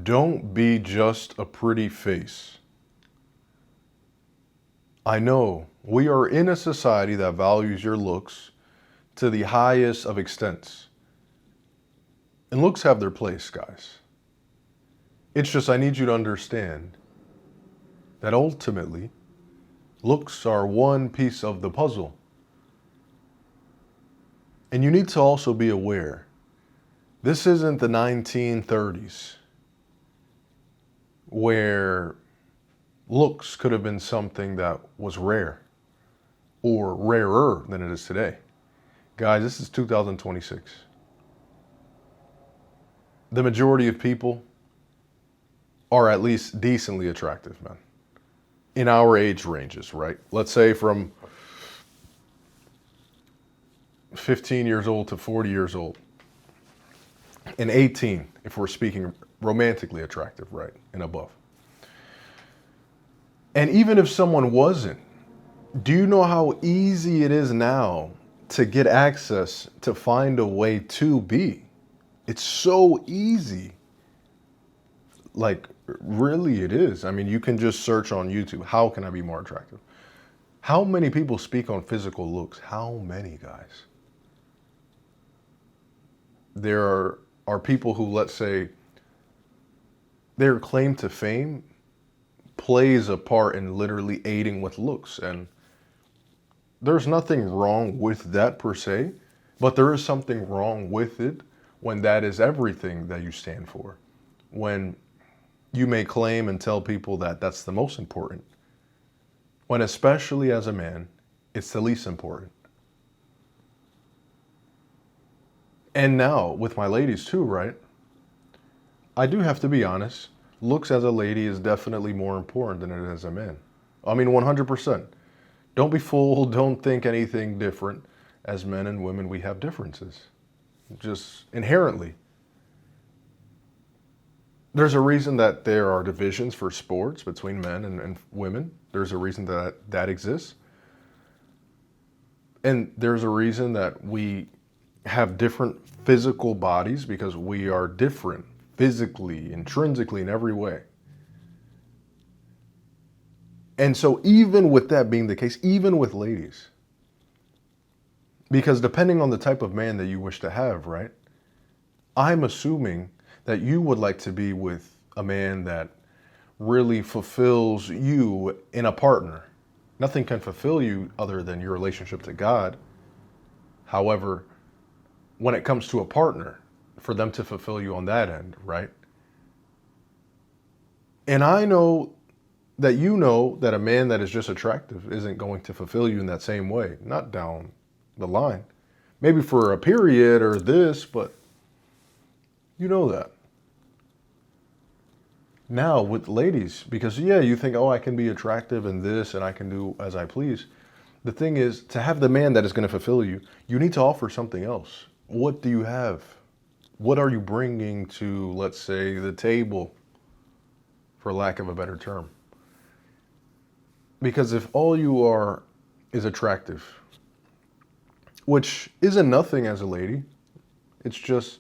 Don't be just a pretty face. I know we are in a society that values your looks to the highest of extents. And looks have their place, guys. It's just I need you to understand that ultimately, looks are one piece of the puzzle. And you need to also be aware, this isn't the 1930s where looks could have been something that was rare or rarer than it is today. Guys, this is 2026. The majority of people are at least decently attractive, man. In our age ranges, right? Let's say from 15 years old to 40 years old. And 18, if we're speaking romantically attractive, right? And above. And even if someone wasn't, do you know how easy it is now to get access to find a way to be? It's so easy. Like, really it is. I mean, you can just search on YouTube, how can I be more attractive? How many people speak on physical looks? How many, guys? There are people who, let's say, their claim to fame plays a part in literally aiding with looks. And there's nothing wrong with that per se, but there is something wrong with it when that is everything that you stand for. When you may claim and tell people that that's the most important, when especially as a man, it's the least important. And now, with my ladies too, right? I do have to be honest. Looks as a lady is definitely more important than it is as a man. I mean, 100%. Don't be fooled. Don't think anything different. As men and women, we have differences. Just inherently. There's a reason that there are divisions for sports between men and women. There's a reason that that exists. And there's a reason that we have different physical bodies because we are different physically, intrinsically, in every way. And so even with that being the case, even with ladies, because depending on the type of man that you wish to have, right? I'm assuming that you would like to be with a man that really fulfills you in a partner. Nothing can fulfill you other than your relationship to God. However, when it comes to a partner, for them to fulfill you on that end, right? And I know that you know that a man that is just attractive isn't going to fulfill you in that same way, not down the line. Maybe for a period or this, but you know that. Now with ladies, because yeah, you think, oh, I can be attractive in this and I can do as I please. The thing is, to have the man that is going to fulfill you, you need to offer something else. What do you have? What are you bringing to, let's say, the table, for lack of a better term? Because if all you are is attractive, which isn't nothing as a lady, it's just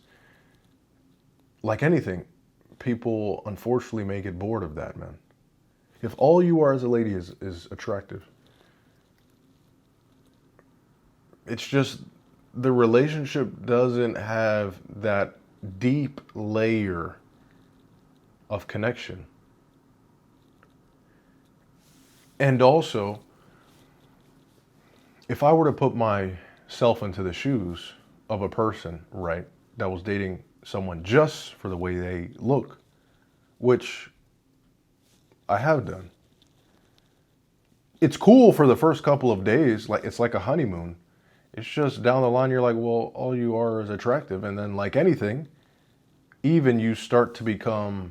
like anything, people unfortunately may get bored of that, man. If all you are as a lady is attractive, it's just the relationship doesn't have that deep layer of connection. And also, if I were to put myself into the shoes of a person, right, that was dating someone just for the way they look, which I have done. It's cool for the first couple of days, like it's like a honeymoon. It's just down the line, you're like, well, all you are is attractive. And then like anything, even you start to become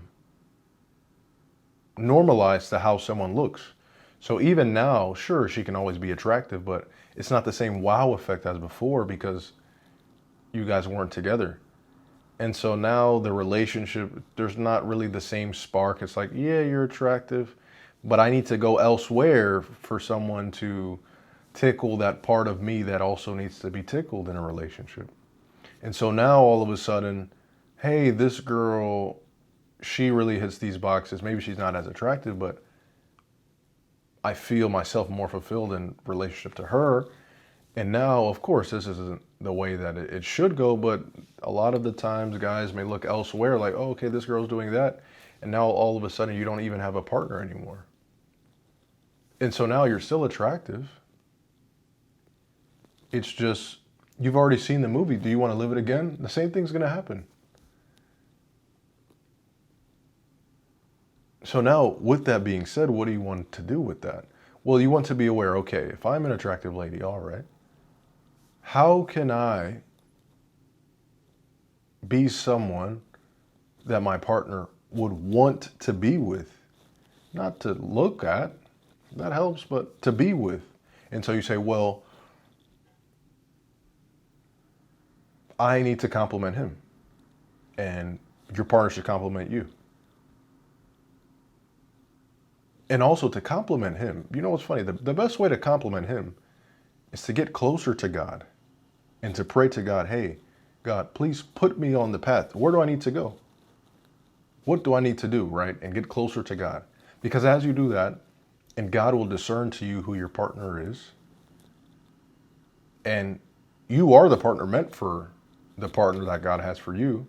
normalized to how someone looks. So even now, sure, she can always be attractive, but it's not the same wow effect as before because you guys weren't together. And so now the relationship, there's not really the same spark. It's like, yeah, you're attractive, but I need to go elsewhere for someone to tickle that part of me that also needs to be tickled in a relationship. And so now all of a sudden, hey, this girl, she really hits these boxes. Maybe she's not as attractive, but I feel myself more fulfilled in relationship to her. And now, of course, this isn't the way that it should go, but a lot of the times guys may look elsewhere like, oh, okay, this girl's doing that. And now all of a sudden you don't even have a partner anymore. And so now you're still attractive. It's just, you've already seen the movie. Do you want to live it again? The same thing's going to happen. So now, with that being said, what do you want to do with that? Well, you want to be aware, okay, if I'm an attractive lady, all right, how can I be someone that my partner would want to be with? Not to look at, that helps, but to be with. And so you say, well, I need to compliment him, and your partner should compliment you. And also to compliment him, you know what's funny? The best way to compliment him is to get closer to God and to pray to God, hey, God, please put me on the path. Where do I need to go? What do I need to do, right? And get closer to God. Because as you do that, and God will discern to you who your partner is, and you are the partner meant for the partner that God has for you.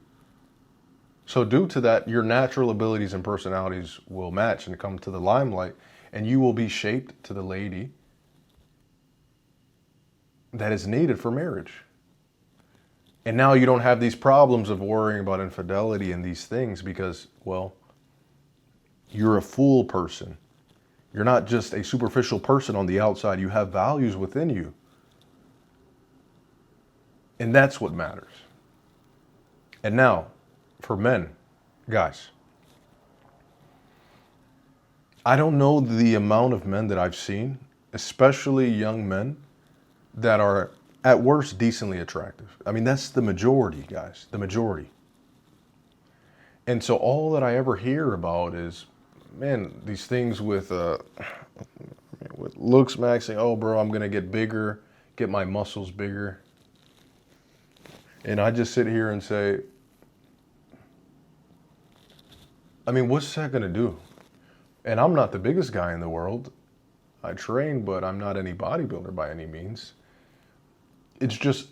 So due to that, your natural abilities and personalities will match and come to the limelight, and you will be shaped to the lady that is needed for marriage. And now you don't have these problems of worrying about infidelity and these things because, well, you're a full person. You're not just a superficial person on the outside. You have values within you. And that's what matters. And now, for men, guys, I don't know the amount of men that I've seen, especially young men, that are at worst decently attractive. I mean, that's the majority, guys, the majority. And so all that I ever hear about is, man, these things with looks maxing, oh, bro, I'm going to get bigger, get my muscles bigger. And I just sit here and say, I mean, what's that going to do? And I'm not the biggest guy in the world. I train, but I'm not any bodybuilder by any means. It's just,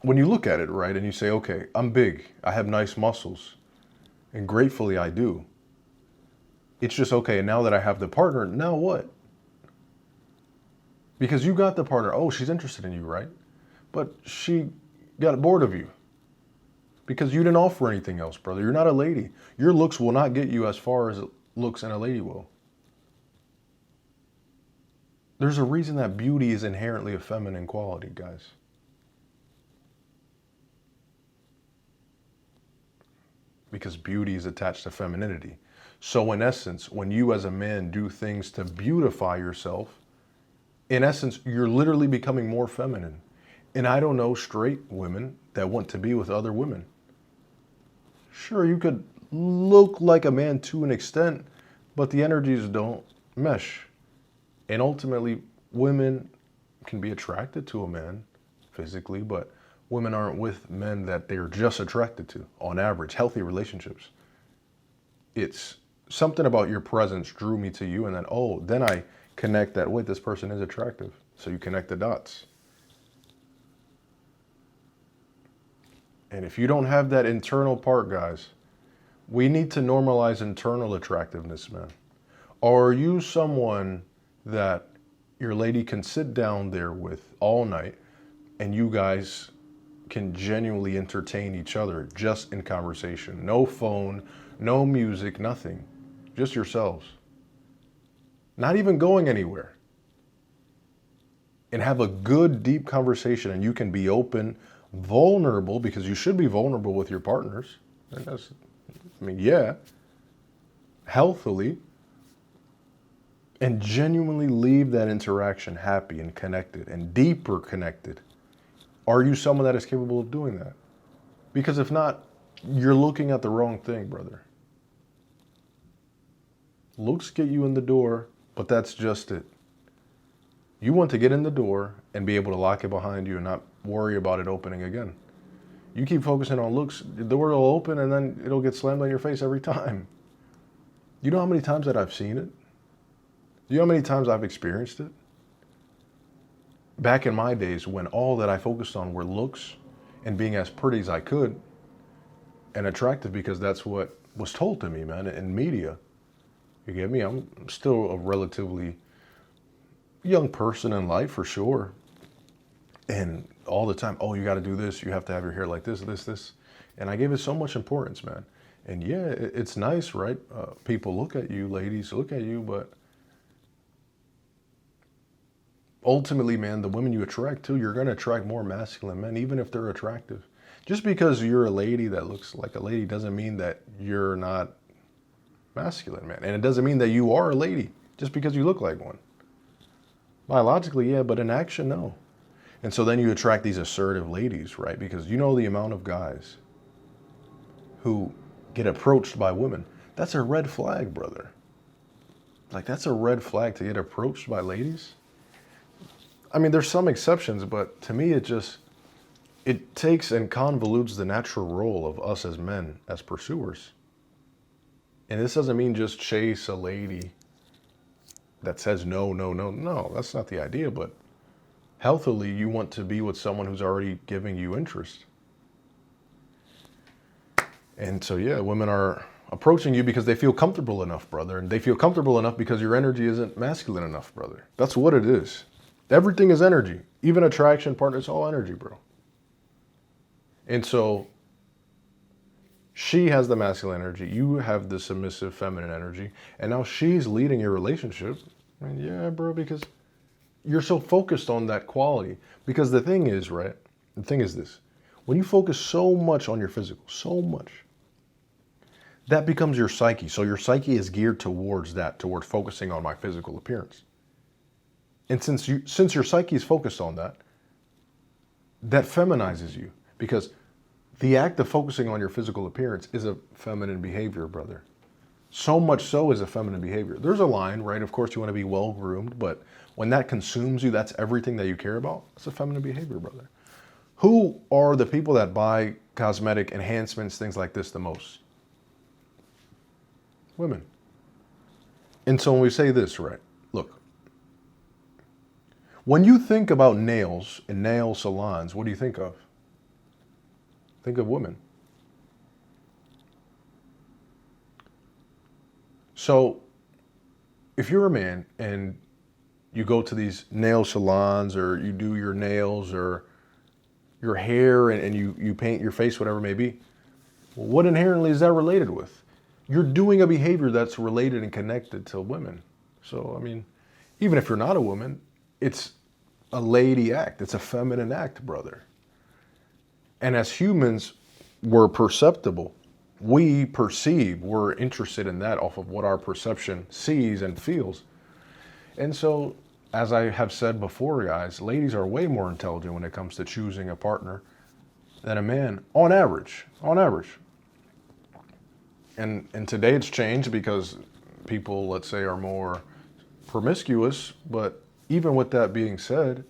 when you look at it, right, and you say, okay, I'm big, I have nice muscles, and gratefully I do. It's just, okay, and now that I have the partner, now what? Because you got the partner, oh, she's interested in you, right? But she got bored of you. Because you didn't offer anything else, brother. You're not a lady. Your looks will not get you as far as looks and a lady will. There's a reason that beauty is inherently a feminine quality, guys. Because beauty is attached to femininity. So in essence, when you as a man do things to beautify yourself, in essence, you're literally becoming more feminine. And I don't know straight women that want to be with other women. Sure, you could look like a man to an extent, but the energies don't mesh. And ultimately, women can be attracted to a man physically, but women aren't with men that they're just attracted to, on average, healthy relationships. It's something about your presence drew me to you, and then, oh, then I connect that, wait, this person is attractive. So you connect the dots. And if you don't have that internal part, guys, we need to normalize internal attractiveness, man. Or are you someone that your lady can sit down there with all night and you guys can genuinely entertain each other just in conversation? No phone, no music, nothing. Just yourselves. Not even going anywhere. And have a good, deep conversation, and you can be open, vulnerable, because you should be vulnerable with your partners. Healthily, and genuinely leave that interaction happy and connected and deeper connected. Are you someone that is capable of doing that? Because if not, you're looking at the wrong thing, brother. Looks get you in the door, but that's just it. You want to get in the door and be able to lock it behind you and not worry about it opening again. You keep focusing on looks, the door will open and then it'll get slammed on your face every time. You know how many times that I've seen it? Do you know how many times I've experienced it? Back in my days when all that I focused on were looks and being as pretty as I could and attractive because that's what was told to me, man, in media. You get me? I'm still a relatively young person in life for sure. And all the time, oh, you got to do this. You have to have your hair like this, this, this. And I gave it so much importance, man. And yeah, it's nice, right? People look at you, ladies look at you, but ultimately, man, the women you attract to, you're going to attract more masculine men, even if they're attractive. Just because you're a lady that looks like a lady doesn't mean that you're not masculine, man. And it doesn't mean that you are a lady just because you look like one. Biologically, yeah, but in action, no. And so then you attract these assertive ladies, right? Because you know the amount of guys who get approached by women. That's a red flag, brother. Like, that's a red flag to get approached by ladies. I mean, there's some exceptions, but to me, it takes and convolutes the natural role of us as men, as pursuers. And this doesn't mean just chase a lady that says no, no, no, no. That's not the idea, but healthily, you want to be with someone who's already giving you interest. And so, yeah, women are approaching you because they feel comfortable enough, brother. And they feel comfortable enough because your energy isn't masculine enough, brother. That's what it is. Everything is energy. Even attraction, partner, it's all energy, bro. And so she has the masculine energy. You have the submissive feminine energy. And now she's leading your relationship. And yeah, bro, because you're so focused on that quality. Because the thing is, right? The thing is this. When you focus so much on your physical, so much, that becomes your psyche. So your psyche is geared towards that, towards focusing on my physical appearance. And since your psyche is focused on that, that feminizes you. Because the act of focusing on your physical appearance is a feminine behavior, brother. So much so is a feminine behavior. There's a line, right? Of course, you want to be well-groomed, but when that consumes you, that's everything that you care about. It's a feminine behavior, brother. Who are the people that buy cosmetic enhancements, things like this the most? Women. And so when we say this, right? Look, when you think about nails and nail salons, what do you think of? Think of women. So if you're a man and you go to these nail salons or you do your nails or your hair and you paint your face, whatever it may be, well, what inherently is that related with? You're doing a behavior that's related and connected to women. So, I mean, even if you're not a woman, it's a lady act. It's a feminine act, brother. And as humans, we're perceptible. We perceive, we're interested in that off of what our perception sees and feels. And so, as I have said before, guys, ladies are way more intelligent when it comes to choosing a partner than a man, on average. On average. And today it's changed because people, let's say, are more promiscuous. But even with that being said,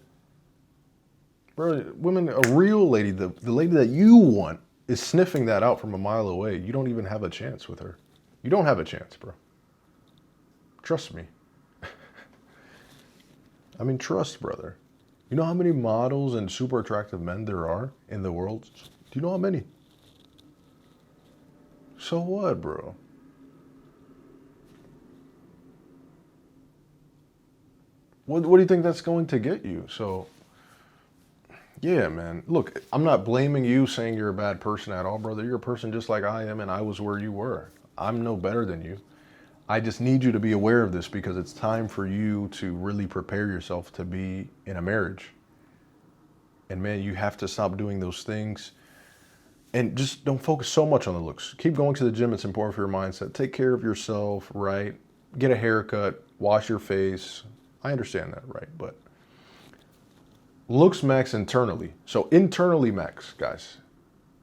bro, women, a real lady, the lady that you want is sniffing that out from a mile away. You don't even have a chance with her. You don't have a chance, bro. Trust me. I mean, trust, brother. You know how many models and super attractive men there are in the world? Do you know how many? So what, bro? What do you think that's going to get you? So, yeah, man. Look, I'm not blaming you saying you're a bad person at all, brother. You're a person just like I am, and I was where you were. I'm no better than you. I just need you to be aware of this because it's time for you to really prepare yourself to be in a marriage. And man, you have to stop doing those things. And just don't focus so much on the looks. Keep going to the gym. It's important for your mindset. Take care of yourself, right? Get a haircut, wash your face. I understand that, right? But looks max internally. So internally max, guys.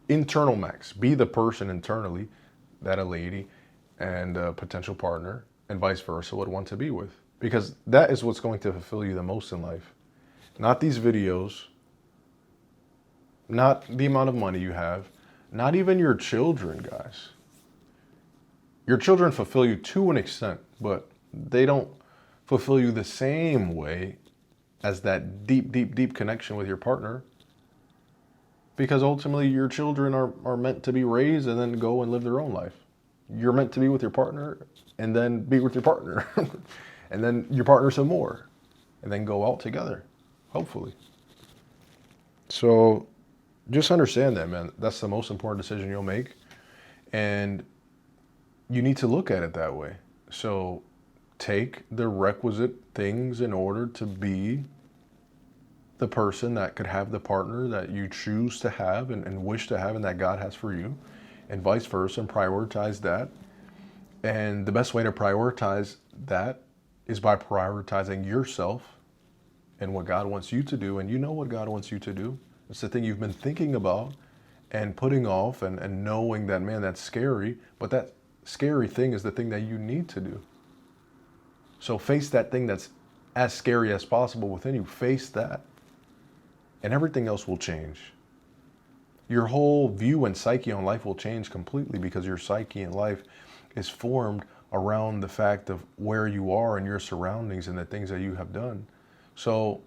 Internal max. Be the person internally that a lady and a potential partner and vice versa would want to be with. Because that is what's going to fulfill you the most in life. Not these videos. Not the amount of money you have. Not even your children, guys. Your children fulfill you to an extent, but they don't fulfill you the same way as that deep, deep, deep connection with your partner. Because ultimately, your children are meant to be raised and then go and live their own life. You're meant to be with your partner and then be with your partner. And then your partner some more. And then go out together, hopefully. So just understand that, man. That's the most important decision you'll make. And you need to look at it that way. So take the requisite things in order to be the person that could have the partner that you choose to have and wish to have and that God has for you, and vice versa, and prioritize that. And the best way to prioritize that is by prioritizing yourself and what God wants you to do. And you know what God wants you to do. It's the thing you've been thinking about and putting off and knowing that, man, that's scary. But that scary thing is the thing that you need to do. So face that thing that's as scary as possible within you. Face that. And everything else will change. Your whole view and psyche on life will change completely, because your psyche in life is formed around the fact of where you are and your surroundings and the things that you have done. So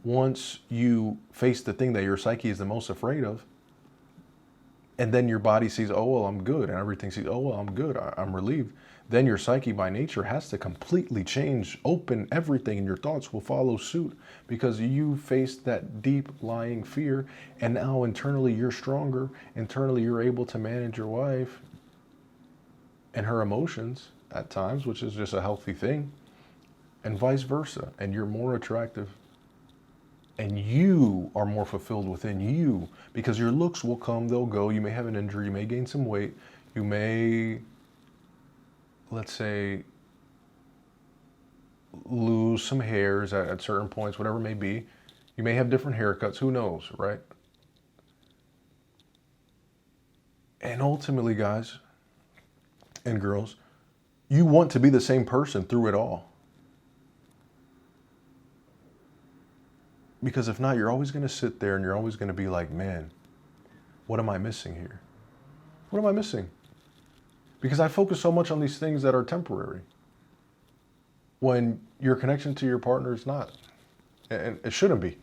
once you face the thing that your psyche is the most afraid of, and then your body sees, oh, well, I'm good, and everything sees, oh, well, I'm good, I'm relieved, then your psyche by nature has to completely change, open everything, and your thoughts will follow suit, because you faced that deep lying fear, and now internally you're stronger. Internally you're able to manage your wife and her emotions at times, which is just a healthy thing, and vice versa, and you're more attractive. And you are more fulfilled within you, because your looks will come, they'll go. You may have an injury, you may gain some weight, you may, let's say, lose some hairs at certain points, whatever it may be. You may have different haircuts, who knows, right? And ultimately, guys and girls, you want to be the same person through it all. Because if not, you're always going to sit there and you're always going to be like, man, what am I missing here? What am I missing? Because I focus so much on these things that are temporary, when your connection to your partner is not. And it shouldn't be.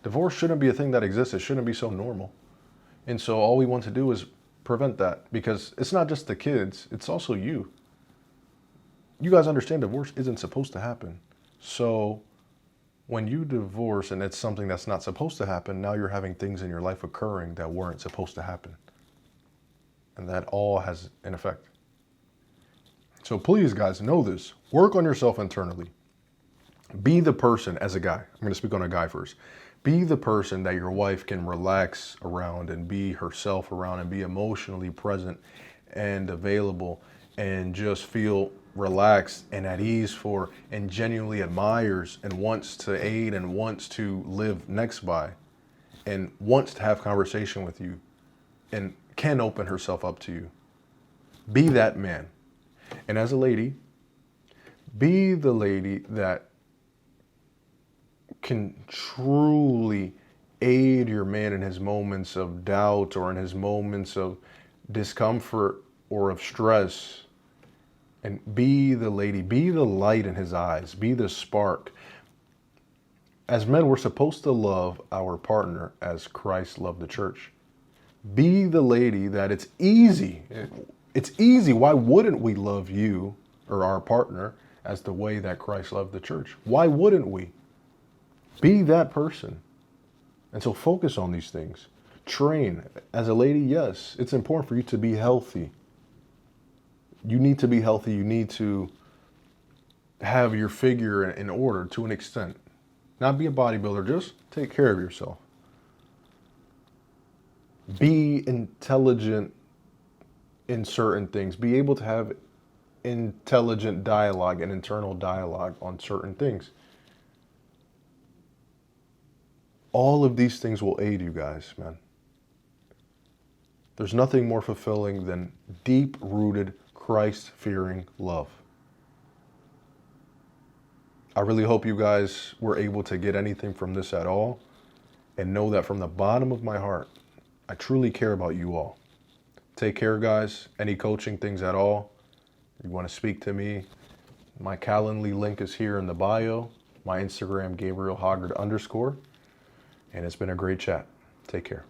Divorce shouldn't be a thing that exists. It shouldn't be so normal. And so all we want to do is prevent that, because it's not just the kids, it's also you. You guys understand divorce isn't supposed to happen. So when you divorce and it's something that's not supposed to happen, now you're having things in your life occurring that weren't supposed to happen. And that all has an effect. So please, guys, know this. Work on yourself internally. Be the person as a guy. I'm going to speak on a guy first. Be the person that your wife can relax around and be herself around and be emotionally present and available and just feel relaxed and at ease for, and genuinely admires and wants to aid and wants to live next by and wants to have conversation with you and can open herself up to you. Be that man. And as a lady, be the lady that can truly aid your man in his moments of doubt or in his moments of discomfort or of stress. And be the lady, be the light in his eyes, be the spark. As men, we're supposed to love our partner as Christ loved the church. Be the lady that it's easy. It's easy. Why wouldn't we love you or our partner as the way that Christ loved the church? Why wouldn't we? Be that person. And so focus on these things. Train. As a lady, yes, it's important for you to be healthy. You need to be healthy. You need to have your figure in order to an extent. Not be a bodybuilder, just take care of yourself. Be intelligent in certain things. Be able to have intelligent dialogue and internal dialogue on certain things. All of these things will aid you guys, man. There's nothing more fulfilling than deep-rooted, Christ-fearing love. I really hope you guys were able to get anything from this at all, and know that from the bottom of my heart, I truly care about you all. Take care, guys. Any coaching things at all, You want to speak to me, my Calendly link is here in the bio. My Instagram, Gabriel Hoggard _. And it's been a great chat. Take care.